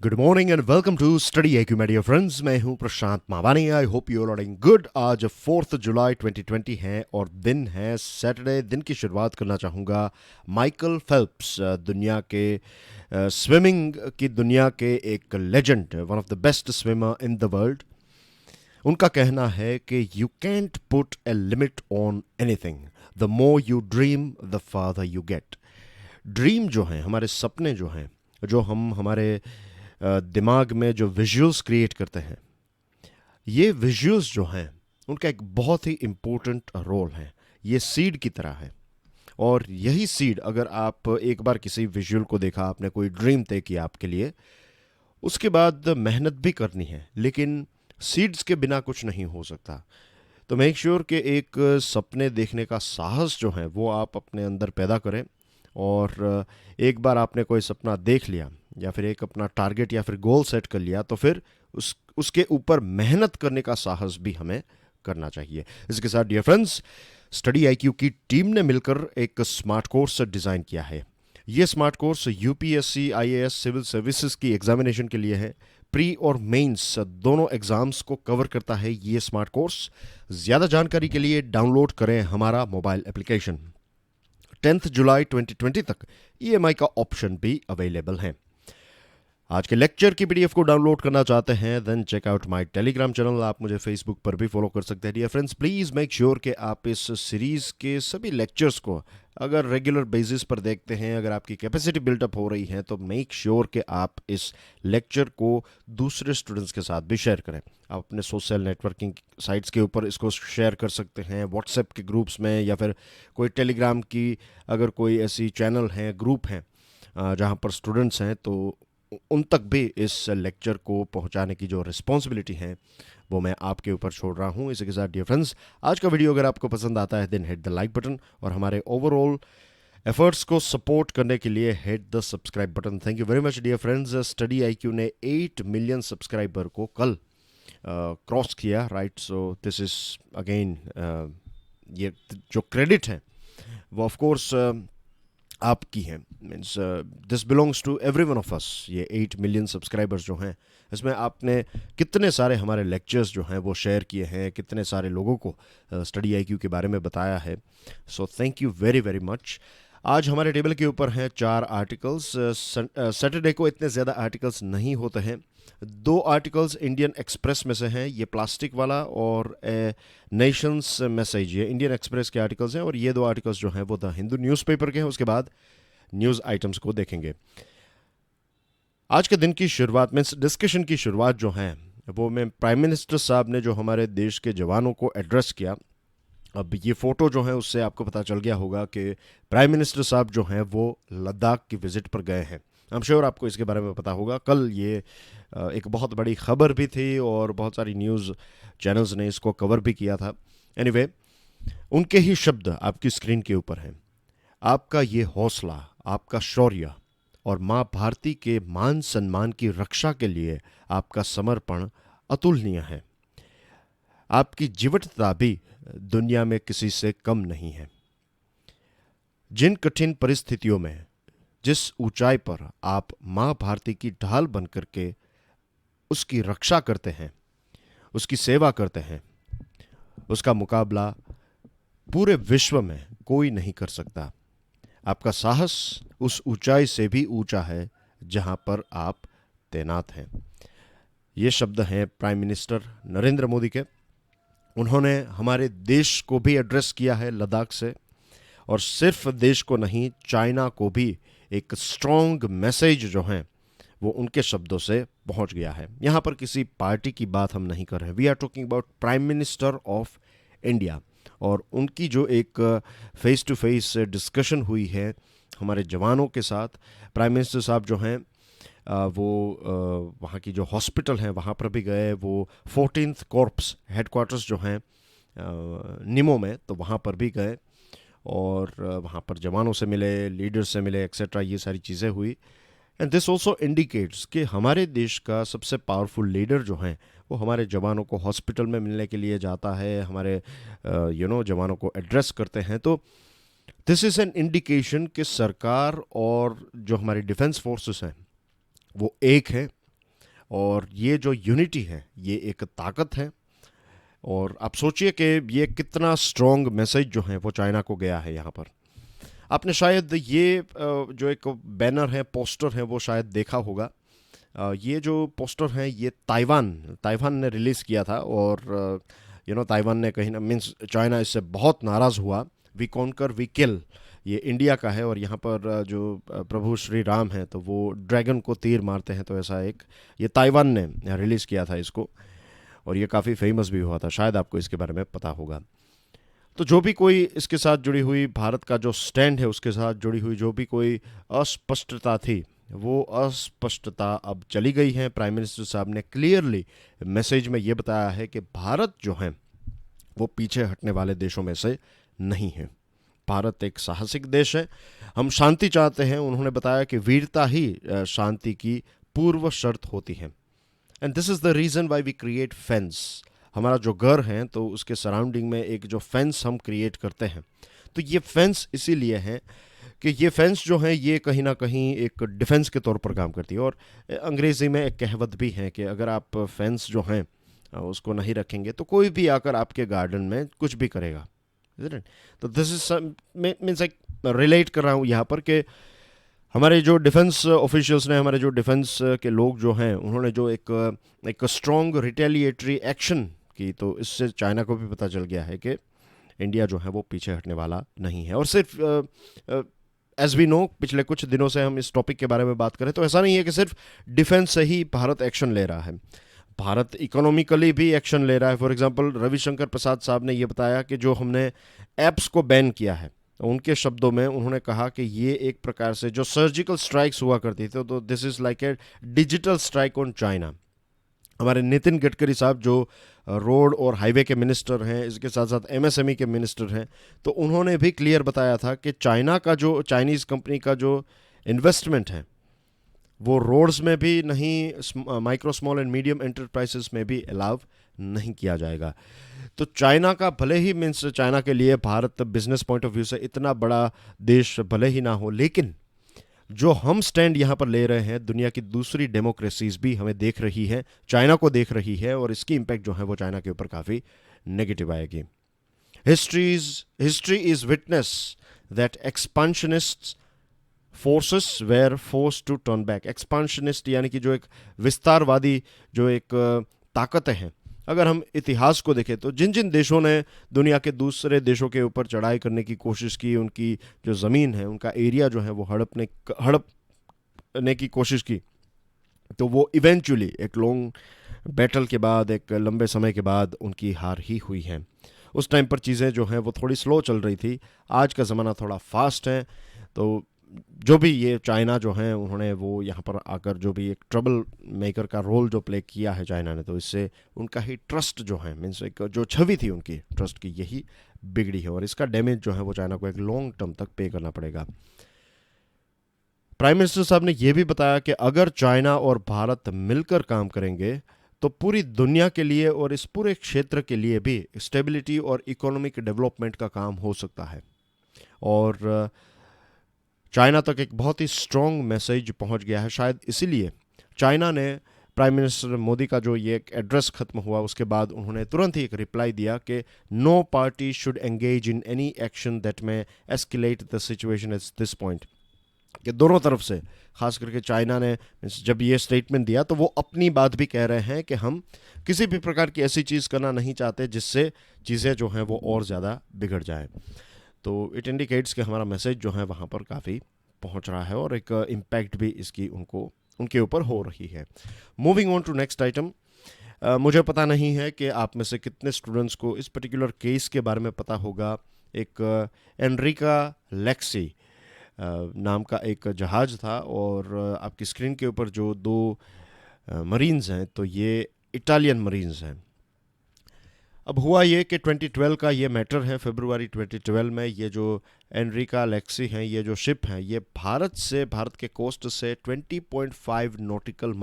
Good morning and welcome to study IQ my dear friends. मैं हूं Prashant Mawani. I hope you are doing good. आज 4 जुलाई 2020 है और दिन है सैटरडे। दिन की शुरुआत करना चाहूँगा माइकल फेल्प्स, दुनिया के स्विमिंग की दुनिया के एक legend, one of the best swimmer in the world. उनका कहना है कि you can't put a limit on anything, the more you dream the father you get. Dream जो हैं, हमारे सपने जो हैं, जो हम हमारे दिमाग में जो विजुअल्स क्रिएट करते हैं, ये विजुअल्स जो हैं उनका एक बहुत ही इम्पोर्टेंट रोल है। ये सीड की तरह है और यही सीड, अगर आप एक बार किसी विजुअल को देखा, आपने कोई ड्रीम तय किया आपके लिए, उसके बाद मेहनत भी करनी है, लेकिन सीड्स के बिना कुछ नहीं हो सकता। तो मेक श्योर कि एक सपने देखने का साहस जो है वो आप अपने अंदर पैदा करें। और एक बार आपने कोई सपना देख लिया या फिर एक अपना टारगेट या फिर गोल सेट कर लिया, तो फिर उसके ऊपर मेहनत करने का साहस भी हमें करना चाहिए। इसके साथ डियर फ्रेंड्स, स्टडी आईक्यू की टीम ने मिलकर एक स्मार्ट कोर्स डिज़ाइन किया है। ये smart course UPSC, IAS, civil services की एग्जामिनेशन के लिए है। प्री और मेंस दोनों एग्जाम्स को कवर करता है ये स्मार्ट कोर्स। ज़्यादा जानकारी के लिए डाउनलोड करें हमारा मोबाइल एप्लीकेशन। 10 जुलाई 2020 तक ईएमआई का ऑप्शन भी अवेलेबल है। आज के लेक्चर की पीडीएफ को डाउनलोड करना चाहते हैं, then check out my Telegram channel. आप मुझे फेसबुक पर भी फॉलो कर सकते हैं। Dear friends, please make sure कि आप इस सीरीज़ के सभी लेक्चर्स को अगर रेगुलर बेसिस पर देखते हैं, अगर आपकी कैपेसिटी बिल्टअप हो रही है, तो मेक श्योर कि आप इस लेक्चर को दूसरे स्टूडेंट्स के साथ भी शेयर करें। आप अपने सोशल नेटवर्किंग साइट्स के ऊपर इसको शेयर कर सकते हैं, व्हाट्सएप के ग्रुप्स में, या फिर कोई टेलीग्राम की अगर कोई ऐसी चैनल हैं, ग्रुप हैं जहाँ पर स्टूडेंट्स हैं, तो उन तक भी इस लेक्चर को पहुंचाने की जो रिस्पॉन्सिबिलिटी है वो मैं आपके ऊपर छोड़ रहा हूं। इसी के साथ डियर फ्रेंड्स, आज का वीडियो अगर आपको पसंद आता है then hit the like button, और हमारे ओवरऑल एफर्ट्स को सपोर्ट करने के लिए hit the subscribe button. Thank you very much dear friends. Study IQ ने 8 मिलियन सब्सक्राइबर को कल क्रॉस किया, right. So this is again, ये जो क्रेडिट है वो ऑफ कोर्स आपकी है। Means this belongs to every one of us. ये 8 मिलियन सब्सक्राइबर्स जो हैं, इसमें आपने कितने सारे हमारे लेक्चर्स जो हैं वो शेयर किए हैं, कितने सारे लोगों को स्टडी आईक्यू के बारे में बताया है। So thank you very very much. आज हमारे टेबल के ऊपर हैं 4 आर्टिकल्स। सैटरडे को इतने ज़्यादा आर्टिकल्स नहीं होते हैं। 2 आर्टिकल्स इंडियन एक्सप्रेस में से हैं, ये प्लास्टिक वाला, और नेशंस मैसेज, ये इंडियन एक्सप्रेस के आर्टिकल्स हैं। और ये 2 आर्टिकल्स जो हैं वो द हिंदू न्यूज़पेपर के हैं। उसके बाद न्यूज़ आइटम्स को देखेंगे। आज के दिन की शुरुआत में, डिस्कशन की शुरुआत जो है वो में प्राइम मिनिस्टर साहब ने जो हमारे देश के जवानों को एड्रेस किया। अब ये फ़ोटो जो है उससे आपको पता चल गया होगा कि प्राइम मिनिस्टर साहब जो हैं वो लद्दाख की विज़िट पर गए हैं। आई एम श्योर आपको इसके बारे में पता होगा। कल ये एक बहुत बड़ी खबर भी थी और बहुत सारी न्यूज़ चैनल्स ने इसको कवर भी किया था। एनीवे, उनके ही शब्द आपकी स्क्रीन के ऊपर हैं। आपका ये हौसला, आपका शौर्य और माँ भारती के मान सम्मान की रक्षा के लिए आपका समर्पण अतुलनीय है। आपकी जीवटता भी दुनिया में किसी से कम नहीं है। जिन कठिन परिस्थितियों में, जिस ऊंचाई पर आप माँ भारती की ढाल बनकर के उसकी रक्षा करते हैं, उसकी सेवा करते हैं, उसका मुकाबला पूरे विश्व में कोई नहीं कर सकता। आपका साहस उस ऊंचाई से भी ऊंचा है जहां पर आप तैनात हैं। ये शब्द हैं प्राइम मिनिस्टर नरेंद्र मोदी के। उन्होंने हमारे देश को भी एड्रेस किया है लद्दाख से, और सिर्फ देश को नहीं, चाइना को भी एक स्ट्रॉन्ग मैसेज जो है वो उनके शब्दों से पहुंच गया है। यहाँ पर किसी पार्टी की बात हम नहीं कर रहे हैं। We are talking about prime minister of India, और उनकी जो एक फेस टू फेस डिस्कशन हुई है हमारे जवानों के साथ। प्राइम मिनिस्टर साहब जो हैं वो वहाँ की जो हॉस्पिटल हैं वहाँ पर भी गए। वो 14th कॉर्प्स हेडक्वार्टर्स जो हैं निमो में, तो वहाँ पर भी गए और वहाँ पर जवानों से मिले, लीडर्स से मिले, एक्सेट्रा। ये सारी चीज़ें हुई। एंड दिस ऑल्सो इंडिकेट्स कि हमारे देश का सबसे पावरफुल लीडर जो हैं वो हमारे जवानों को हॉस्पिटल में मिलने के लिए जाता है, हमारे जवानों को एड्रेस करते हैं। तो दिस इज़ एन इंडिकेशन कि सरकार और जो हमारी डिफेंस फोर्सेस हैं वो एक है, और ये जो यूनिटी है ये एक ताकत है। और आप सोचिए कि ये कितना स्ट्रॉन्ग मैसेज जो है वो चाइना को गया है यहाँ पर। आपने शायद ये जो एक बैनर है, पोस्टर है, वो शायद देखा होगा। ये जो पोस्टर है ये ताइवान ने रिलीज़ किया था। और ताइवान ने कहीं ना मीन्स चाइना इससे बहुत नाराज़ हुआ। वी कॉन्कर वी किल, ये इंडिया का है। और यहाँ पर प्रभु श्री राम हैं तो वो ड्रैगन को तीर मारते हैं, तो ऐसा एक ये ताइवान ने रिलीज़ किया था इसको। और ये काफ़ी फेमस भी हुआ था, शायद आपको इसके बारे में पता होगा। तो जो भी कोई इसके साथ जुड़ी हुई, भारत का जो स्टैंड है उसके साथ जुड़ी हुई जो भी कोई अस्पष्टता थी, वो अस्पष्टता अब चली गई है। प्राइम मिनिस्टर साहब ने क्लियरली मैसेज में ये बताया है कि भारत जो है वो पीछे हटने वाले देशों में से नहीं है। भारत एक साहसिक देश है, हम शांति चाहते हैं। उन्होंने बताया कि वीरता ही शांति की पूर्व शर्त होती है। And this is the reason why we create fence. हमारा जो घर है तो उसके सराउंडिंग में एक जो फेंस हम क्रिएट करते हैं, तो ये फेंस इसीलिए है कि ये फेंस जो है ये कहीं ना कहीं एक डिफेंस के तौर पर काम करती है। और अंग्रेज़ी में एक कहावत भी है कि अगर आप फेंस जो हैं उसको नहीं रखेंगे तो कोई भी आकर आपके गार्डन में कुछ भी करेगा। तो दिस इज मीन्स एक रिलेट कर रहा हूँ यहाँ पर कि हमारे जो डिफेंस ऑफिशियल्स ने, हमारे जो डिफेंस के लोग जो हैं, उन्होंने जो एक स्ट्रॉन्ग रिटेलिएटरी एक्शन की, तो इससे चाइना को भी पता चल गया है कि इंडिया जो है वो पीछे हटने वाला नहीं है। और सिर्फ एज वी नो, पिछले कुछ दिनों से हम इस टॉपिक के बारे में बात करें तो ऐसा नहीं है कि सिर्फ डिफेंस से ही भारत एक्शन ले रहा है। भारत इकोनॉमिकली भी एक्शन ले रहा है। फॉर एग्जांपल रविशंकर प्रसाद साहब ने ये बताया कि जो हमने ऐप्स को बैन किया है, उनके शब्दों में उन्होंने कहा कि ये एक प्रकार से जो सर्जिकल स्ट्राइक्स हुआ करती थी, तो this is like a digital strike on China. हमारे नितिन गडकरी साहब जो रोड और हाईवे के मिनिस्टर हैं, इसके साथ साथ एमएसएमई के मिनिस्टर हैं, तो उन्होंने भी क्लियर बताया था कि चाइनीज़ कंपनी का जो इन्वेस्टमेंट है वो रोड्स में भी नहीं, micro small and medium enterprises में भी अलाउ नहीं किया जाएगा। तो चाइना का भले ही मीन्स चाइना के लिए Bharat business point of view से इतना बड़ा देश भले ही ना हो, लेकिन जो हम स्टैंड यहाँ पर ले रहे हैं, दुनिया की दूसरी डेमोक्रेसीज भी हमें देख रही है, चाइना को देख रही है, और इसकी इम्पैक्ट जो है वो चाइना के ऊपर काफ़ी नेगेटिव आएगी। History is witness that expansionist forces were force to turn back. Expansionist यानी कि जो एक विस्तारवादी जो एक ताकतें हैं, अगर हम इतिहास को देखें तो जिन जिन देशों ने दुनिया के दूसरे देशों के ऊपर चढ़ाई करने की कोशिश की, उनकी जो ज़मीन है, उनका एरिया जो है वो हड़पने की कोशिश की, तो वो इवेंचुअली एक लॉन्ग बैटल के बाद, एक लंबे समय के बाद उनकी हार ही हुई है। उस टाइम पर चीज़ें जो हैं वो थोड़ी स्लो चल रही थी, आज का ज़माना थोड़ा फास्ट है। तो जो भी ये चाइना जो है उन्होंने वो यहाँ पर आकर जो भी एक ट्रबल मेकर का रोल जो प्ले किया है चाइना ने, तो इससे उनका ही ट्रस्ट जो है, मीन्स एक जो छवि थी उनकी ट्रस्ट की, यही बिगड़ी है। और इसका डैमेज जो है वो चाइना को एक लॉन्ग टर्म तक पे करना पड़ेगा। प्राइम मिनिस्टर साहब ने यह भी बताया कि अगर चाइना और भारत मिलकर काम करेंगे तो पूरी दुनिया के लिए और इस पूरे क्षेत्र के लिए भी स्टेबिलिटी और इकोनॉमिक डेवलपमेंट का काम हो सकता है। और चाइना तक एक बहुत ही स्ट्रॉन्ग मैसेज पहुंच गया है। शायद इसीलिए चाइना ने प्राइम मिनिस्टर मोदी का जो ये एक एड्रेस खत्म हुआ उसके बाद उन्होंने तुरंत ही एक रिप्लाई दिया कि no party should engage in any action that may escalate the situation at this point. कि दोनों तरफ से, खास करके चाइना ने जब ये स्टेटमेंट दिया तो वो अपनी बात भी कह रहे हैं कि हम किसी भी प्रकार की ऐसी चीज़ करना नहीं चाहते जिससे चीज़ें जो हैं वो और ज़्यादा बिगड़ जाए। तो इट इंडिकेट्स कि हमारा मैसेज जो है वहाँ पर काफ़ी पहुँच रहा है और एक इम्पैक्ट भी इसकी उनके ऊपर हो रही है। Moving on to next item. मुझे पता नहीं है कि आप में से कितने स्टूडेंट्स को इस पर्टिकुलर केस के बारे में पता होगा। एक एनरिका लेक्सी नाम का एक जहाज़ था और आपकी स्क्रीन के ऊपर जो दो मरीन्स हैं तो ये इटालियन मरीन्स हैं। अब हुआ ये कि 2012 का ये मैटर है, फरवरी 2012 में ये जो एनरिका लेक्सी हैं, ये जो शिप हैं, ये भारत के कोस्ट से 20.5 नॉटिकल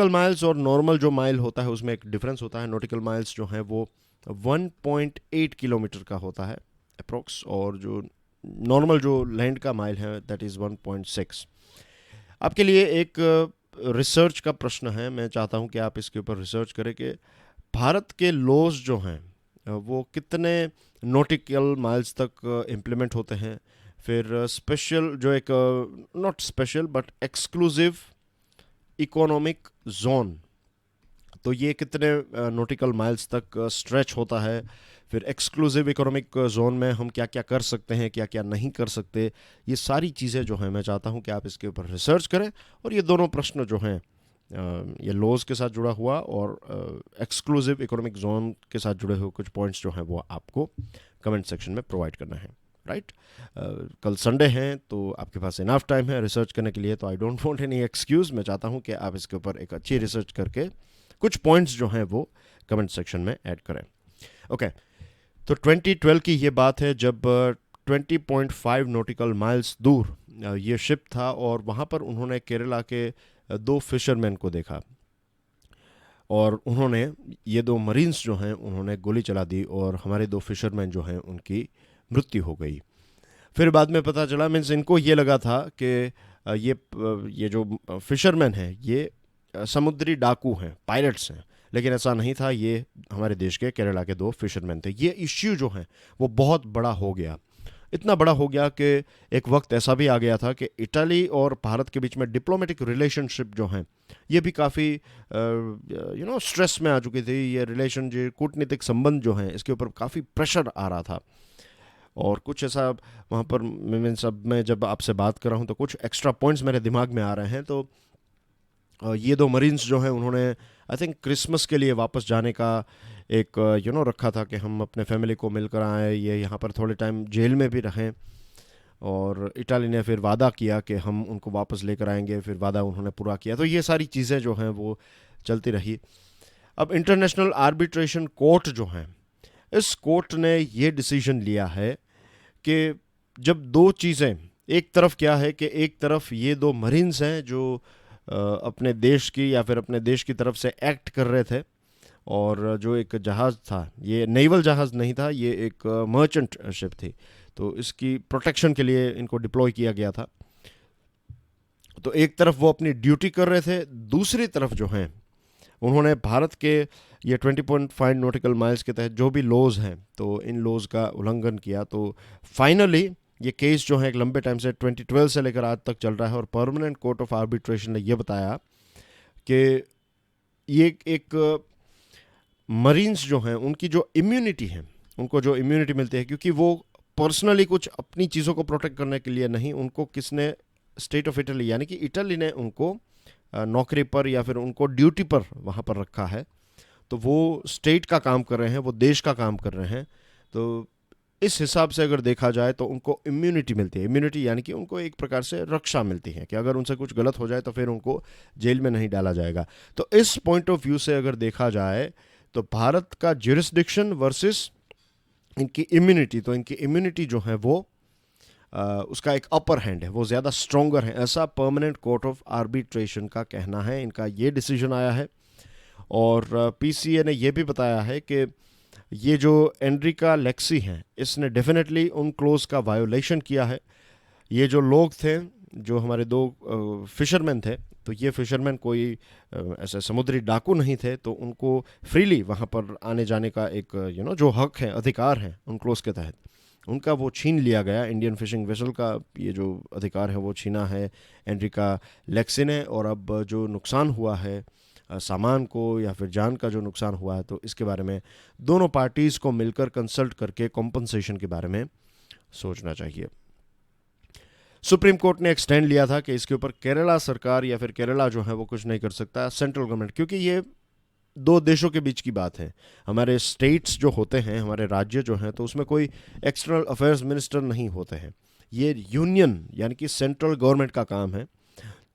माइल्स और नॉर्मल जो माइल होता है उसमें एक डिफरेंस होता है। नॉटिकल माइल्स जो हैं वो 1.8 किलोमीटर का होता है अप्रोक्स, और जो नॉर्मल जो लैंड का माइल है दैट इज़ 1.6। आपके लिए एक रिसर्च का प्रश्न है, मैं चाहता हूं कि आप इसके ऊपर रिसर्च करें कि भारत के लॉज जो हैं वो कितने नॉटिकल माइल्स तक इम्प्लीमेंट होते हैं। फिर स्पेशल जो एक, not special but exclusive economic zone, तो ये कितने नॉटिकल माइल्स तक स्ट्रेच होता है। फिर एक्सक्लूसिव इकोनॉमिक जोन में हम क्या क्या कर सकते हैं, क्या क्या नहीं कर सकते। ये सारी चीज़ें जो हैं मैं चाहता हूं कि आप इसके ऊपर रिसर्च करें, और ये दोनों प्रश्न जो हैं ये लॉज के साथ जुड़ा हुआ और एक्सक्लूसिव इकोनॉमिक जोन के साथ जुड़े हुए कुछ पॉइंट्स जो हैं वो आपको कमेंट सेक्शन में प्रोवाइड करना है। राइट, कल संडे है तो आपके पास इनफ टाइम है रिसर्च करने के लिए, तो I don't want any excuse. मैं चाहता हूं कि आप इसके ऊपर एक अच्छी रिसर्च करके कुछ पॉइंट्स जो हैं वो कमेंट सेक्शन में ऐड करें। ओके, तो 2012 की ये बात है जब 20.5 नॉटिकल माइल्स दूर ये शिप था, और वहाँ पर उन्होंने केरला के दो फिशरमैन को देखा, और उन्होंने ये दो मरीन्स जो हैं उन्होंने गोली चला दी, और हमारे दो फिशरमैन जो हैं उनकी मृत्यु हो गई। फिर बाद में पता चला, मीन्स इनको ये लगा था कि ये जो फिशरमैन हैं ये समुद्री डाकू हैं, पायरेट्स हैं, लेकिन ऐसा नहीं था। ये हमारे देश के केरला के दो फिशरमैन थे। ये इश्यू जो है वो बहुत बड़ा हो गया, इतना बड़ा हो गया कि एक वक्त ऐसा भी आ गया था कि इटली और भारत के बीच में डिप्लोमेटिक रिलेशनशिप जो हैं ये भी काफ़ी स्ट्रेस में आ चुकी थी। ये रिलेशन, जो कूटनीतिक संबंध जो हैं, इसके ऊपर काफ़ी प्रेशर आ रहा था। और कुछ ऐसा वहाँ पर मैं जब आपसे बात कर रहा हूँ तो कुछ एक्स्ट्रा पॉइंट्स मेरे दिमाग में आ रहे हैं। तो ये दो मरीन्स जो हैं उन्होंने आई थिंक क्रिसमस के लिए वापस जाने का एक रखा था कि हम अपने फैमिली को मिलकर आएँ, ये यहाँ पर थोड़े टाइम जेल में भी रहें, और इटाली ने फिर वादा किया कि हम उनको वापस लेकर आएंगे। फिर वादा उन्होंने पूरा किया। तो ये सारी चीज़ें जो हैं वो चलती रही। अब इंटरनेशनल आर्बिट्रेशन कोर्ट जो हैं, इस कोर्ट ने ये डिसीजन लिया है कि जब दो चीज़ें, एक तरफ क्या है कि एक तरफ ये दो मरीन्स हैं जो अपने देश की या फिर अपने देश की तरफ से एक्ट कर रहे थे, और जो एक जहाज़ था ये नेवल जहाज़ नहीं था, ये एक मर्चेंट शिप थी, तो इसकी प्रोटेक्शन के लिए इनको डिप्लॉय किया गया था। तो एक तरफ वो अपनी ड्यूटी कर रहे थे, दूसरी तरफ जो हैं उन्होंने भारत के ये 20.5 नॉटिकल माइल्स के तहत जो भी लॉज हैं तो इन लॉज का उल्लंघन किया। तो फाइनली ये केस जो है एक लंबे टाइम से 2012 से लेकर आज तक चल रहा है, और परमानेंट कोर्ट ऑफ आर्बिट्रेशन ने यह बताया कि ये एक मरीन्स जो हैं उनकी जो इम्यूनिटी है, उनको जो इम्यूनिटी मिलती है, क्योंकि वो पर्सनली कुछ अपनी चीज़ों को प्रोटेक्ट करने के लिए नहीं, उनको किसने, स्टेट ऑफ इटली यानी कि इटली ने उनको नौकरी पर या फिर उनको ड्यूटी पर वहाँ पर रखा है। तो वो स्टेट का काम कर रहे हैं, वो देश का काम कर रहे हैं। तो इस हिसाब से अगर देखा जाए तो उनको इम्यूनिटी मिलती है। इम्यूनिटी यानी कि उनको एक प्रकार से रक्षा मिलती है कि अगर उनसे कुछ गलत हो जाए तो फिर उनको जेल में नहीं डाला जाएगा। तो इस पॉइंट ऑफ व्यू से अगर देखा जाए तो भारत का ज्यूरिसडिक्शन वर्सेस इनकी इम्यूनिटी, तो इनकी इम्यूनिटी जो है वो उसका एक अपर हैंड है, वो ज़्यादा स्ट्रोंगर है, ऐसा परमानेंट कोर्ट ऑफ आर्बिट्रेशन का कहना है। इनका ये डिसीजन आया है। और पीसीए ने यह भी बताया है कि ये जो एंड्रिका लेक्सी हैं इसने डेफिनेटली उन क्लोज का वायोलेशन किया है। ये जो लोग थे, जो हमारे दो फिशरमैन थे, तो ये फिशरमैन कोई ऐसे समुद्री डाकू नहीं थे, तो उनको फ्रीली वहाँ पर आने जाने का एक जो हक है, अधिकार है उन क्लोज के तहत, उनका वो छीन लिया गया। इंडियन फिशिंग वेसल का ये जो अधिकार है वो छीना है एंड्रिका लेक्सी ने। और अब जो नुकसान हुआ है सामान को या फिर जान का जो नुकसान हुआ है, तो इसके बारे में दोनों पार्टीज़ को मिलकर कंसल्ट करके कॉम्पनसेशन के बारे में सोचना चाहिए। सुप्रीम कोर्ट ने एक्सटेंड लिया था कि इसके ऊपर केरला सरकार या फिर केरला जो है वो कुछ नहीं कर सकता, सेंट्रल गवर्नमेंट, क्योंकि ये दो देशों के बीच की बात है। हमारे स्टेट्स जो होते हैं, हमारे राज्य जो हैं, तो उसमें कोई एक्सटर्नल अफेयर्स मिनिस्टर नहीं होते हैं। ये यूनियन यानी कि सेंट्रल गवर्नमेंट का काम है।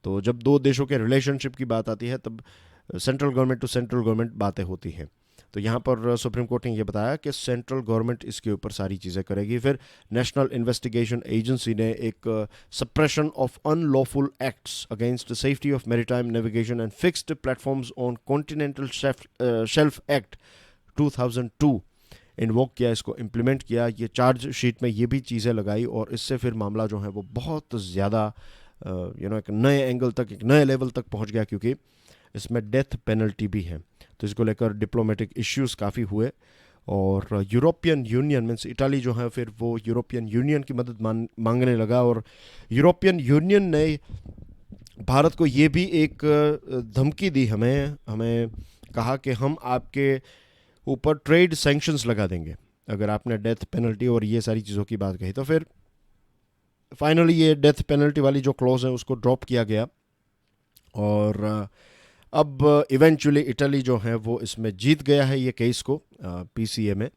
तो जब दो देशों के रिलेशनशिप की बात आती है तब central government to central government बातें होती हैं। तो यहाँ पर सुप्रीम कोर्ट ने ये बताया कि सेंट्रल गवर्नमेंट इसके ऊपर सारी चीज़ें करेगी। फिर नेशनल इन्वेस्टिगेशन एजेंसी ने एक suppression of unlawful acts against safety of maritime navigation and fixed platforms on continental shelf act 2002 invoke किया, इसको इम्प्लीमेंट किया। ये चार्ज शीट में ये भी चीज़ें लगाई और इससे फिर मामला जो है वो बहुत ज़्यादा एक नए एंगल तक, एक नए लेवल तक पहुंच गया, क्योंकि इसमें डेथ पेनल्टी भी है। तो इसको लेकर डिप्लोमेटिक इश्यूज काफ़ी हुए और यूरोपियन यूनियन मीन्स इटाली जो है फिर वो यूरोपियन यूनियन की मदद मांगने लगा, और यूरोपियन यूनियन ने भारत को ये भी एक धमकी दी, हमें कहा कि हम आपके ऊपर ट्रेड सैंक्शंस लगा देंगे अगर आपने डेथ पेनल्टी और ये सारी चीज़ों की बात कही। तो फिर फाइनली ये डेथ पेनल्टी वाली जो क्लॉज है उसको ड्रॉप किया गया, और अब इवेंचुअली इटली जो है वो इसमें जीत गया है ये केस को पीसीए में।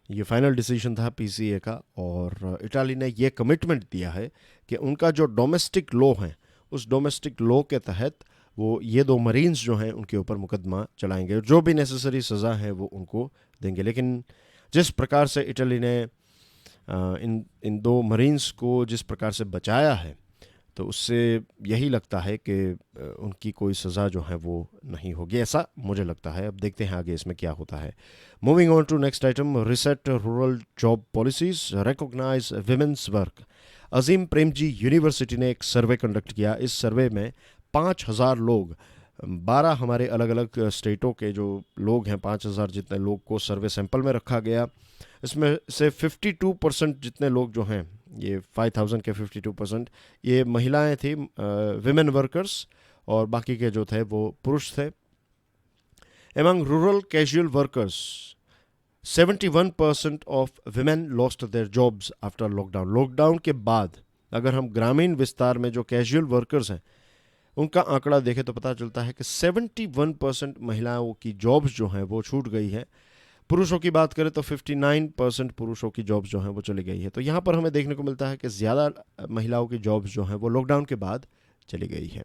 ये फाइनल डिसीजन था पीसीए का, और इटली ने ये कमिटमेंट दिया है कि उनका जो डोमेस्टिक लॉ है उस डोमेस्टिक लॉ के तहत वो ये दो मरीन्स जो हैं उनके ऊपर मुकदमा चलाएंगे, जो भी नेसेसरी सज़ा है वो उनको देंगे। लेकिन जिस प्रकार से इटली ने इन दो मरीन्स को जिस प्रकार से बचाया है, तो उससे यही लगता है कि उनकी कोई सज़ा जो है वो नहीं होगी, ऐसा मुझे लगता है। अब देखते हैं आगे इसमें क्या होता है। Moving on to next item, reset rural job policies recognise women's work. Azim Premji University ने एक सर्वे कंडक्ट किया। इस सर्वे में 5,000 लोग, 12 हमारे अलग अलग स्टेटों के जो लोग हैं, 5,000 जितने लोग को सर्वे सैंपल में रखा गया। इसमें से 52% जितने लोग जो हैं, ये 5,000 के 52% ये महिलाएं थी, विमेन वर्कर्स, और बाकी के जो थे वो पुरुष थे। Among rural casual workers 71% of women lost their jobs after lockdown. Lockdown के बाद अगर हम ग्रामीण विस्तार में जो कैजुअल वर्कर्स हैं उनका आंकड़ा देखें तो पता चलता है कि 71% महिलाओं की जॉब्स जो हैं वो छूट गई है। पुरुषों की बात करें तो 59% पुरुषों की जॉब्स जो हैं वो चली गई है। तो यहाँ पर हमें देखने को मिलता है कि ज़्यादा महिलाओं की जॉब्स जो हैं वो लॉकडाउन के बाद चली गई है।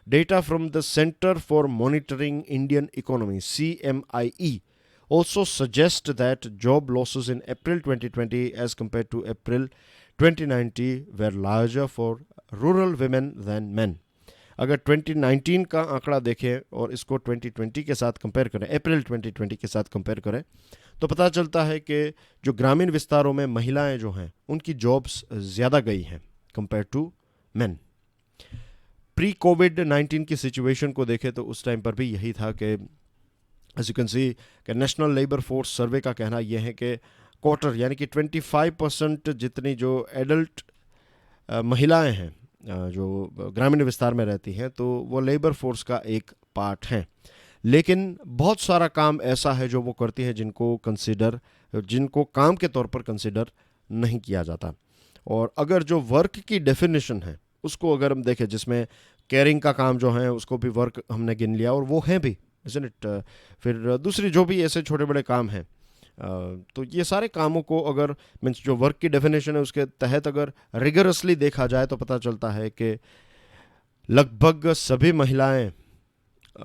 Data from the centre for monitoring Indian economy CMIE also suggest that job losses in April 2020 as compared to April 2019 were larger for rural women than men. अगर 2019 का आंकड़ा देखें और इसको 2020 के साथ कंपेयर करें, अप्रैल 2020 के साथ कंपेयर करें, तो पता चलता है कि जो ग्रामीण विस्तारों में महिलाएं जो हैं उनकी जॉब्स ज़्यादा गई हैं कंपेयर टू मेन। प्री कोविड-19 की सिचुएशन को देखें तो उस टाइम पर भी यही था कि एज यू कैन सी कि नेशनल लेबर फोर्स सर्वे का कहना यह है कि क्वार्टर यानी कि 25% जितनी जो एडल्ट महिलाएं हैं जो ग्रामीण विस्तार में रहती हैं, तो वो लेबर फोर्स का एक पार्ट हैं। लेकिन बहुत सारा काम ऐसा है जो वो करती हैं जिनको काम के तौर पर कंसिडर नहीं किया जाता। और अगर जो वर्क की डेफिनेशन है उसको अगर हम देखें, जिसमें केयरिंग का काम जो है उसको भी वर्क हमने गिन लिया, और वो है भी, इज़न्ट इट। फिर दूसरी जो भी ऐसे छोटे बड़े काम हैं, तो ये सारे कामों को अगर मीन्स जो वर्क की डेफिनेशन है उसके तहत अगर रिगरसली देखा जाए तो पता चलता है कि लगभग सभी महिलाएं,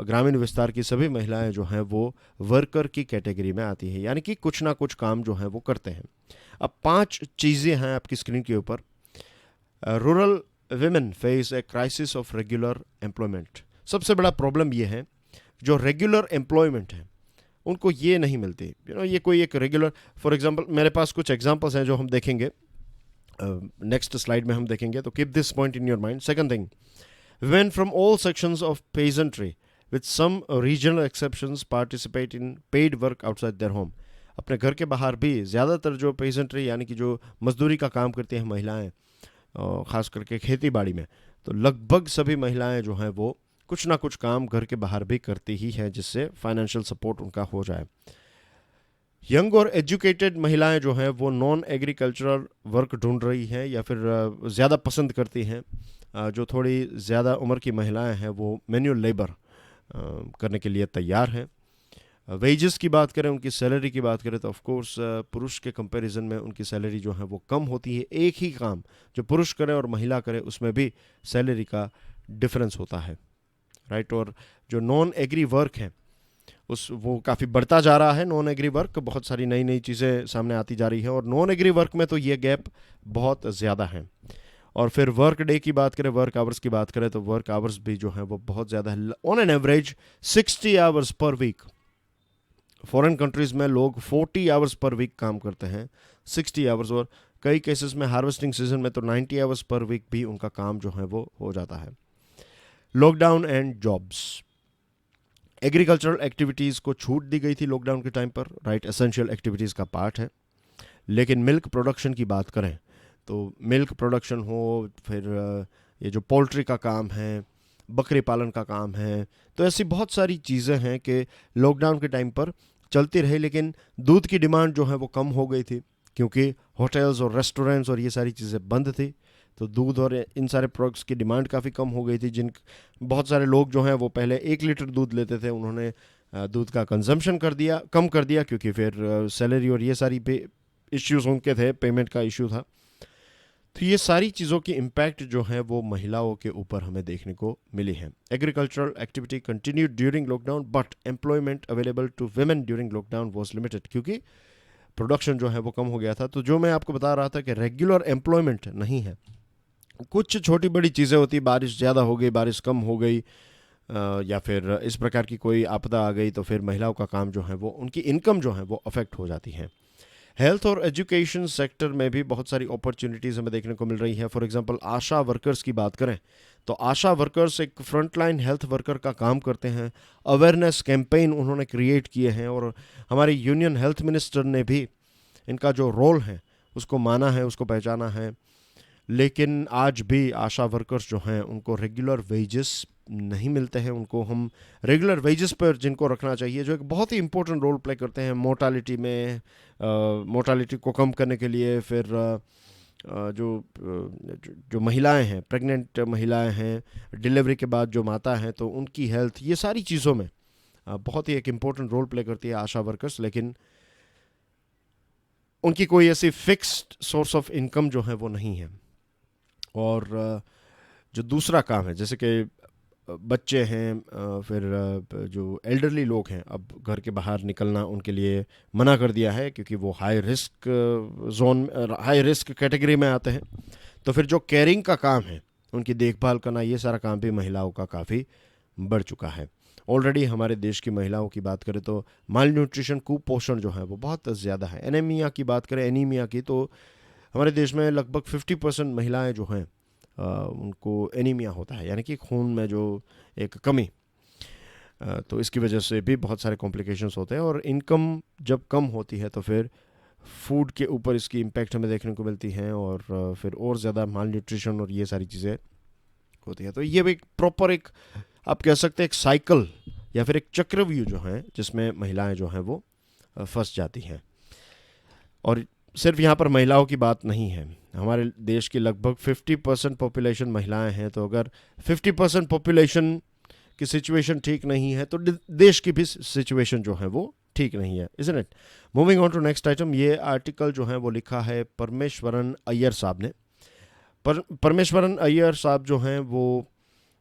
ग्रामीण विस्तार की सभी महिलाएं जो हैं वो वर्कर की कैटेगरी में आती हैं, यानी कि कुछ ना कुछ काम जो है वो करते हैं। अब 5 चीज़ें हैं आपकी स्क्रीन के ऊपर। Rural women face a crisis of regular employment. सबसे बड़ा प्रॉब्लम ये है जो रेगुलर एम्प्लॉयमेंट है उनको ये नहीं मिलती। ये कोई एक रेगुलर, फॉर एग्जांपल मेरे पास कुछ एग्जांपल्स हैं जो हम देखेंगे नेक्स्ट स्लाइड में हम देखेंगे, तो keep this point in your mind. Second thing, women from all sections of peasantry with some regional exceptions participate in paid work outside their home। अपने घर के बाहर भी ज़्यादातर जो पेजेंट्री यानी कि जो मजदूरी का काम करती हैं महिलाएं, ख़ास करके खेती बाड़ी में, तो लगभग सभी महिलाएं जो हैं वो कुछ ना कुछ काम घर के बाहर भी करती ही हैं जिससे फाइनेंशियल सपोर्ट उनका हो जाए। यंग और एजुकेटेड महिलाएं जो हैं वो नॉन एग्रीकल्चरल वर्क ढूंढ रही हैं या फिर ज़्यादा पसंद करती हैं। जो थोड़ी ज़्यादा उम्र की महिलाएं हैं वो मैनुअल लेबर करने के लिए तैयार हैं। वेजेस की बात करें, उनकी सैलरी की बात करें, तो ऑफ कोर्स पुरुष के कंपैरिजन में उनकी सैलरी जो है वो कम होती है। एक ही काम जो पुरुष करे और महिला करे उसमें भी सैलरी का डिफरेंस होता है, राइट। और जो नॉन एग्री वर्क है वो काफ़ी बढ़ता जा रहा है। नॉन एग्री वर्क, बहुत सारी नई नई चीज़ें सामने आती जा रही है, और नॉन एग्री वर्क में तो ये गैप बहुत ज़्यादा है। और फिर वर्क डे की बात करें, वर्क आवर्स की बात करें, तो वर्क आवर्स भी जो हैं वो बहुत ज़्यादा है। On an average 60 hours per week. Foreign countries में लोग 40 आवर्स पर वीक काम करते हैं, 60 आवर्स। और कई केसेस में हार्वेस्टिंग सीजन में तो 90 आवर्स पर वीक भी उनका काम जो है वो हो जाता है। Lockdown and jobs, agricultural activities को छूट दी गई थी लॉकडाउन के टाइम पर, राइट, एसेंशियल एक्टिविटीज़ का पार्ट है। लेकिन मिल्क प्रोडक्शन की बात करें तो मिल्क प्रोडक्शन हो, फिर ये जो पोल्ट्री का काम है, बकरी पालन का काम है, तो ऐसी बहुत सारी चीज़ें हैं कि लॉकडाउन के टाइम पर चलती रही। लेकिन दूध की डिमांड जो है वो कम हो गई थी क्योंकि होटल्स और रेस्टोरेंट्स और ये सारी चीज़ें बंद थी, तो दूध और इन सारे प्रोडक्ट्स की डिमांड काफ़ी कम हो गई थी। बहुत सारे लोग जो हैं वो पहले 1 लीटर दूध लेते थे, उन्होंने दूध का कंजम्पशन कम कर दिया क्योंकि फिर सैलरी और ये सारी पे इश्यूज उनके थे, पेमेंट का इशू था। तो ये सारी चीज़ों की इम्पैक्ट जो है वो महिलाओं के ऊपर हमें देखने को मिली है। Agricultural activity continued during lockdown but employment available to women during lockdown was limited, क्योंकि प्रोडक्शन जो है वो कम हो गया था। तो जो मैं आपको बता रहा था कि रेगुलर एम्प्लॉयमेंट नहीं है, कुछ छोटी बड़ी चीज़ें होती, बारिश ज़्यादा हो गई, बारिश कम हो गई, या फिर इस प्रकार की कोई आपदा आ गई, तो फिर महिलाओं का काम जो है वो, उनकी इनकम जो है वो अफेक्ट हो जाती है। हेल्थ और एजुकेशन सेक्टर में भी बहुत सारी अपॉर्चुनिटीज़ हमें देखने को मिल रही है। फॉर एग्जांपल आशा वर्कर्स की बात करें तो आशा वर्कर्स एक फ्रंटलाइन हेल्थ वर्कर का काम करते हैं। अवेयरनेस कैंपेन उन्होंने क्रिएट किए हैं और हमारे यूनियन हेल्थ मिनिस्टर ने भी इनका जो रोल है उसको माना है, उसको पहचाना है। लेकिन आज भी आशा वर्कर्स जो हैं उनको रेगुलर वेजेस नहीं मिलते हैं। उनको हम रेगुलर वेजेस पर जिनको रखना चाहिए, जो एक बहुत ही इंपॉर्टेंट रोल प्ले करते हैं मोर्टालिटी में, मोर्टालिटी को कम करने के लिए, फिर जो महिलाएं हैं, प्रेग्नेंट महिलाएं हैं, डिलीवरी के बाद जो माता हैं, तो उनकी हेल्थ, ये सारी चीज़ों में बहुत ही एक इम्पोर्टेंट रोल प्ले करती है आशा वर्कर्स। लेकिन उनकी कोई ऐसी फिक्स्ड सोर्स ऑफ इनकम जो है वो नहीं है। और जो दूसरा काम है, जैसे कि बच्चे हैं, फिर जो एल्डरली लोग हैं, अब घर के बाहर निकलना उनके लिए मना कर दिया है क्योंकि वो हाई रिस्क कैटेगरी में आते हैं। तो फिर जो केयरिंग का काम है, उनकी देखभाल करना, ये सारा काम भी महिलाओं का काफ़ी बढ़ चुका है। ऑलरेडी हमारे देश की महिलाओं की बात करें तो माल न्यूट्रिशन, कुपोषण जो है वो बहुत ज़्यादा है। एनीमिया की बात करें, एनीमिया की, तो हमारे देश में लगभग 50% महिलाएं जो हैं उनको एनीमिया होता है, यानी कि खून में जो एक कमी। तो इसकी वजह से भी बहुत सारे कॉम्प्लिकेशंस होते हैं और इनकम जब कम होती है तो फिर फूड के ऊपर इसकी इम्पैक्ट हमें देखने को मिलती हैं और फिर और ज़्यादा माल न्यूट्रिशन और ये सारी चीज़ें होती हैं। तो ये एक प्रॉपर, एक आप कह सकते हैं एक साइकिल या फिर एक चक्रव्यूह जो है जिसमें महिलाएं जो हैं वो फंस जाती हैं। और सिर्फ यहाँ पर महिलाओं की बात नहीं है, हमारे देश की लगभग 50% पॉपुलेशन महिलाएं हैं। तो अगर 50% पॉपुलेशन की सिचुएशन ठीक नहीं है तो देश की भी सिचुएशन जो है वो ठीक नहीं है, isn't it. Moving on to next item, ये आर्टिकल जो है वो लिखा है परमेश्वरन अय्यर साहब ने। परमेश्वरन अय्यर साहब जो हैं वो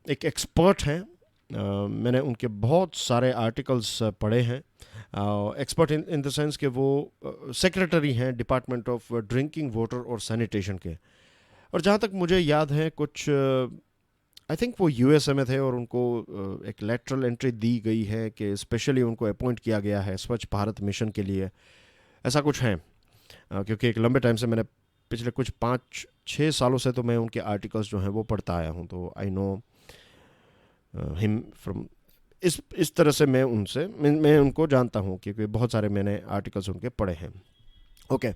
एक एक्सपर्ट हैं। मैंने उनके बहुत सारे आर्टिकल्स पढ़े हैं। एक्सपर्ट इन द सेंस कि वो सेक्रेटरी हैं डिपार्टमेंट ऑफ ड्रिंकिंग वाटर और सैनिटेशन के। और जहाँ तक मुझे याद है, कुछ आई थिंक वो यूएसए में थे और उनको एक लेटरल एंट्री दी गई है कि स्पेशली उनको अपॉइंट किया गया है स्वच्छ भारत मिशन के लिए, ऐसा कुछ है। क्योंकि एक लंबे टाइम से, मैंने पिछले कुछ 5-6 सालों से तो मैं उनके आर्टिकल्स जो हैं वो पढ़ता आया हूँ, तो आई नो हिम फ्रॉम इस तरह से मैं उनको जानता हूँ क्योंकि बहुत सारे मैंने आर्टिकल्स उनके पढ़े हैं। ओके,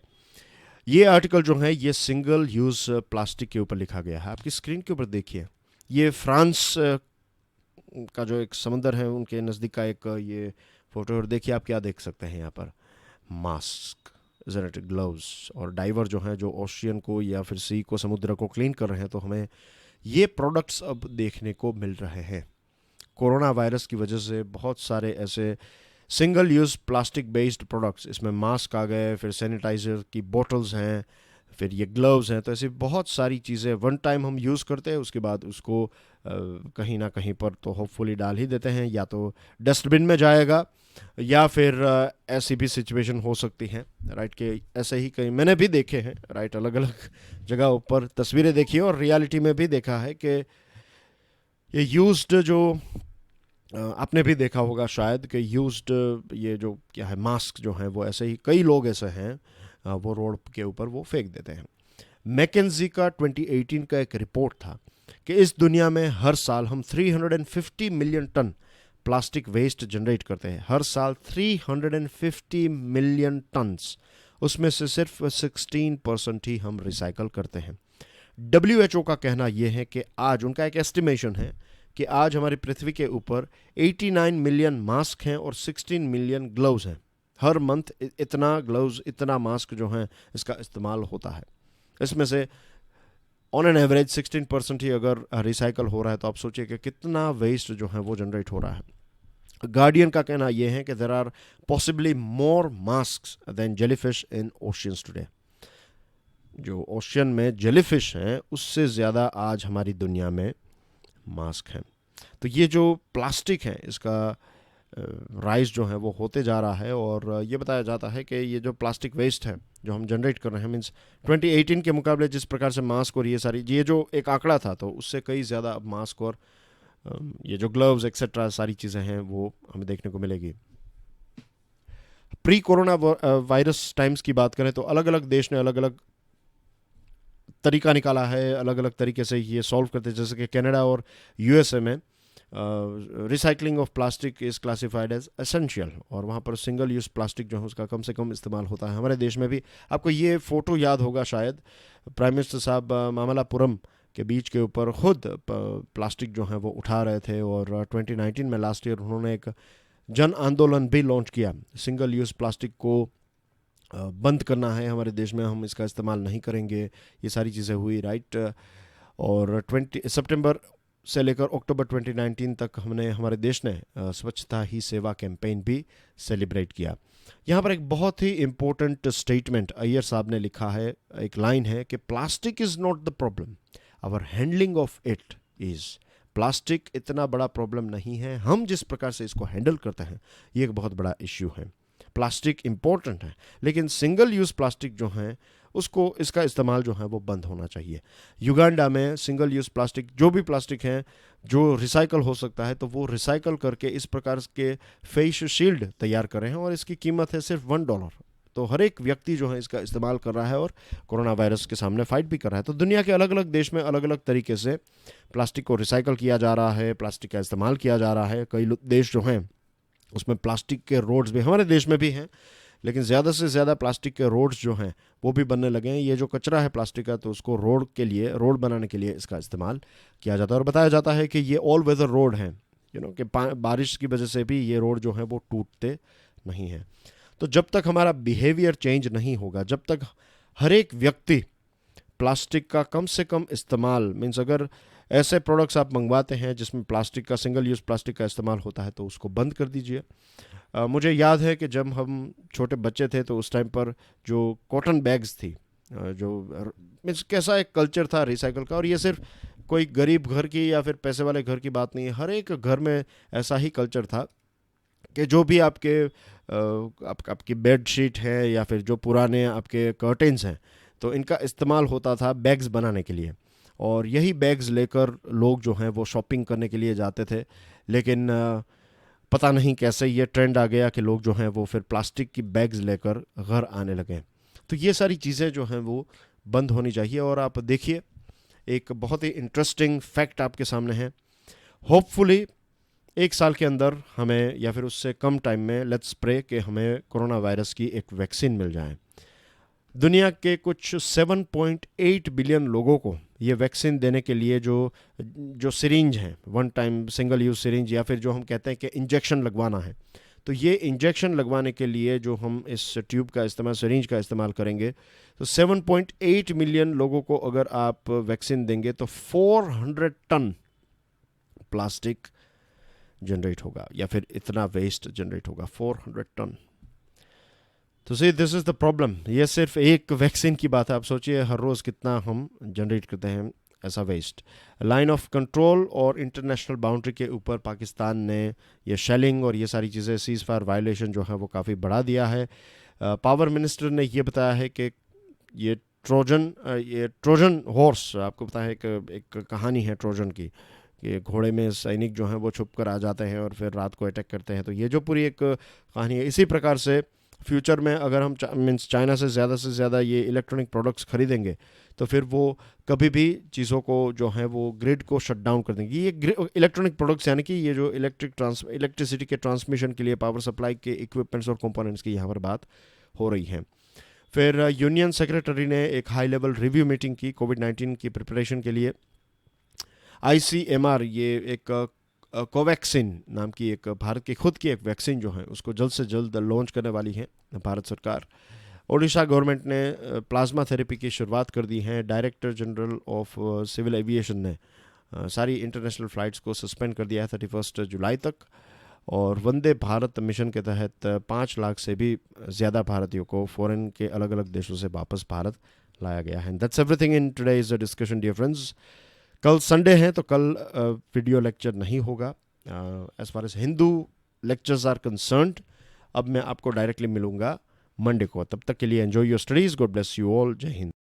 ये आर्टिकल जो है ये सिंगल यूज़ प्लास्टिक के ऊपर लिखा गया है। आपकी स्क्रीन के ऊपर देखिए, ये फ्रांस का जो एक समंदर है उनके नज़दीक का एक ये फोटो, और देखिए आप क्या देख सकते हैं यहाँ पर, मास्क, ग्लव्स, और डाइवर जो हैं जो ओशियन को या फिर सी को, समुद्र को क्लीन कर रहे हैं। तो हमें ये प्रोडक्ट्स अब देखने को मिल रहे हैं। कोरोना वायरस की वजह से बहुत सारे ऐसे single use plastic based products, इसमें मास्क आ गए, फिर सैनिटाइज़र की बोतल्स हैं, फिर ये ग्लव्स हैं, तो ऐसी बहुत सारी चीज़ें वन टाइम हम यूज़ करते हैं, उसके बाद उसको कहीं ना कहीं पर तो होपफुली डाल ही देते हैं, या तो डस्टबिन में जाएगा या फिर ऐसी भी सिचुएशन हो सकती है, राइट, कि ऐसे ही कहीं मैंने भी देखे हैं, राइट, अलग अलग जगहों पर तस्वीरें देखी और रियलिटी में भी देखा है कि ये यूज्ड जो आपने भी देखा होगा शायद कि यूज्ड ये जो क्या है मास्क जो हैं वो ऐसे ही कई लोग ऐसे हैं वो रोड के ऊपर वो फेंक देते हैं। मैकेंजी का 2018 का एक रिपोर्ट था कि इस दुनिया में हर साल हम 350 million ton plastic waste generate करते हैं। हर साल 350 मिलियन टन्स, उसमें से सिर्फ 16% ही हम रिसाइकल करते हैं। WHO का कहना यह है कि आज उनका एक एस्टिमेशन है कि आज हमारी पृथ्वी के ऊपर 89 मिलियन मास्क हैं और 16 मिलियन ग्लव्स हैं। हर मंथ इतना ग्लव्स, इतना मास्क जो हैं, इसका इस्तेमाल होता है। इसमें से ऑन एन एवरेज 16% ही अगर रिसाइकल हो रहा है तो आप सोचिए कि कितना वेस्ट जो है वो जनरेट हो रहा है। गार्डियन का कहना यह है कि there are possibly more masks than jellyfish in oceans today. जो ओशियन में जेलीफिश हैं उससे ज़्यादा आज हमारी दुनिया में मास्क हैं। तो ये जो प्लास्टिक है इसका राइज जो है वो होते जा रहा है और ये बताया जाता है कि ये जो प्लास्टिक वेस्ट है जो हम जनरेट कर रहे हैं, मीन्स 2018 के मुकाबले जिस प्रकार से मास्क और ये जो एक आंकड़ा था तो उससे कई ज़्यादा अब मास्क और ये जो ग्लव्स एक्सेट्रा सारी चीज़ें हैं वो हमें देखने को मिलेगी। प्री कोरोना वायरस टाइम्स की बात करें तो अलग अलग देश ने अलग अलग तरीका निकाला है, अलग अलग तरीके से ये सॉल्व करते हैं। जैसे कि कनाडा और यूएसए में recycling of plastic is classified as essential और वहाँ पर सिंगल यूज़ प्लास्टिक जो है उसका कम से कम इस्तेमाल होता है। हमारे देश में भी आपको ये फ़ोटो याद होगा शायद, प्राइम मिनिस्टर साहब मामल्लापुरम के बीच के ऊपर खुद प्लास्टिक जो है वो उठा रहे थे और 2019 में लास्ट ईयर उन्होंने एक जन आंदोलन भी लॉन्च किया। सिंगल यूज़ प्लास्टिक को बंद करना है हमारे देश में, हम इसका इस्तेमाल नहीं करेंगे, ये सारी चीज़ें हुई, राइट। और 20 सितंबर से लेकर अक्टूबर 2019 तक हमने हमारे देश ने स्वच्छता ही सेवा कैंपेन भी सेलिब्रेट किया। यहाँ पर एक बहुत ही इम्पोर्टेंट स्टेटमेंट अय्यर साहब ने लिखा है, एक लाइन है कि plastic is not the problem, our handling of it is. Plastic इतना बड़ा प्रॉब्लम नहीं है, हम जिस प्रकार से इसको हैंडल करते हैं ये एक बहुत बड़ा इश्यू है। प्लास्टिक इम्पोर्टेंट है लेकिन सिंगल यूज़ प्लास्टिक जो है उसको, इसका इस्तेमाल जो है वो बंद होना चाहिए। युगांडा में सिंगल यूज़ प्लास्टिक, जो भी प्लास्टिक है जो रिसाइकल हो सकता है तो वो रिसाइकल करके इस प्रकार के फेस शील्ड तैयार कर रहे हैं और इसकी कीमत है सिर्फ $1। तो हर एक व्यक्ति जो है इसका इस्तेमाल कर रहा है और कोरोना वायरस के सामने फाइट भी कर रहा है। तो दुनिया के अलग अलग देश में अलग अलग तरीके से प्लास्टिक को रिसाइकल किया जा रहा है, प्लास्टिक का इस्तेमाल किया जा रहा है। कई देश जो हैं उसमें प्लास्टिक के रोड्स भी, हमारे देश में भी हैं, लेकिन ज़्यादा से ज़्यादा प्लास्टिक के रोड्स जो हैं वो भी बनने लगे हैं। ये जो कचरा है प्लास्टिक का तो उसको रोड बनाने के लिए इसका इस्तेमाल किया जाता है और बताया जाता है कि ये ऑल वेदर रोड हैं, कि बारिश की वजह से भी ये रोड जो है वो टूटते नहीं हैं। तो जब तक हमारा बिहेवियर चेंज नहीं होगा, जब तक हर एक व्यक्ति प्लास्टिक का कम से कम इस्तेमाल, मीन्स अगर ऐसे प्रोडक्ट्स आप मंगवाते हैं जिसमें प्लास्टिक का, सिंगल यूज़ प्लास्टिक का इस्तेमाल होता है तो उसको बंद कर दीजिए। मुझे याद है कि जब हम छोटे बच्चे थे तो उस टाइम पर जो कॉटन बैग्स थी, जो मीन्स कैसा एक कल्चर था रिसाइकल का, और ये सिर्फ कोई गरीब घर की या फिर पैसे वाले घर की बात नहीं है, हर एक घर में ऐसा ही कल्चर था कि जो भी आपकी बेड शीट है या फिर जो पुराने आपके कर्टेन्स हैं तो इनका इस्तेमाल होता था बैग्स बनाने के लिए और यही बैग्स लेकर लोग जो हैं वो शॉपिंग करने के लिए जाते थे। लेकिन पता नहीं कैसे ये ट्रेंड आ गया कि लोग जो हैं वो फिर प्लास्टिक की बैग्स लेकर घर आने लगे। तो ये सारी चीज़ें जो हैं वो बंद होनी चाहिए। और आप देखिए एक बहुत ही इंटरेस्टिंग फैक्ट आपके सामने है, होपफुली 1 साल के अंदर हमें या फिर उससे कम टाइम में, लेट्स प्रे कि हमें कोरोना वायरस की एक वैक्सीन मिल जाए। दुनिया के कुछ 7.8 बिलियन लोगों को ये वैक्सीन देने के लिए जो सिरिंज हैं, one time single use syringe या फिर जो हम कहते हैं कि इंजेक्शन लगवाना है, तो ये इंजेक्शन लगवाने के लिए जो हम इस ट्यूब का इस्तेमाल, सिरिंज का इस्तेमाल करेंगे, तो 7.8 मिलियन लोगों को अगर आप वैक्सीन देंगे तो 400 टन प्लास्टिक जनरेट होगा या फिर इतना वेस्ट जनरेट होगा, 400 टन। तो see this is the problem. ये सिर्फ एक वैक्सीन की बात है, आप सोचिए हर रोज़ कितना हम जनरेट करते हैं ऐसा वेस्ट। लाइन ऑफ कंट्रोल और इंटरनेशनल बाउंड्री के ऊपर पाकिस्तान ने ये शेलिंग और ये सारी चीज़ें, सीज़ फायर वायलेशन जो है वो काफ़ी बढ़ा दिया है। पावर मिनिस्टर ने ये बताया है कि ये ट्रोजन हॉर्स, आपको पता है एक कहानी है ट्रोजन की कि घोड़े में सैनिक जो हैं वो छुप कर आ जाते हैं और फिर रात को अटैक करते हैं। तो ये जो पूरी एक कहानी है, इसी प्रकार से फ्यूचर में अगर हम मीन्स चाइना से ज़्यादा ये इलेक्ट्रॉनिक प्रोडक्ट्स खरीदेंगे तो फिर वो कभी भी चीज़ों को जो है वो ग्रिड को शट डाउन कर देंगी। ये इलेक्ट्रॉनिक प्रोडक्ट्स यानी कि ये जो इलेक्ट्रिसिटी के ट्रांसमिशन के लिए पावर सप्लाई के इक्विपमेंट्स और कंपोनेंट्स की यहाँ पर बात हो रही है। फिर यूनियन सेक्रेटरी ने एक हाई लेवल रिव्यू मीटिंग की कोविड-19 की प्रिपरेशन के लिए। ICMR ये एक कोवैक्सिन नाम की एक भारत की खुद की एक वैक्सीन जो है उसको जल्द से जल्द लॉन्च करने वाली है भारत सरकार। ओडिशा गवर्नमेंट ने प्लाज्मा थेरेपी की शुरुआत कर दी है। Director general of civil aviation ने सारी इंटरनेशनल फ़्लाइट्स को सस्पेंड कर दिया है 31 जुलाई तक। और वंदे भारत मिशन के तहत 5 लाख से भी ज़्यादा भारतीयों को फ़ॉरेन के अलग अलग देशों से वापस भारत लाया गया है। That's everything in today's discussion dear friends. कल संडे है तो कल वीडियो लेक्चर नहीं होगा as far as Hindu lectures are concerned. अब मैं आपको डायरेक्टली मिलूंगा मंडे को। तब तक के लिए enjoy your studies. God bless you all. जय हिंद।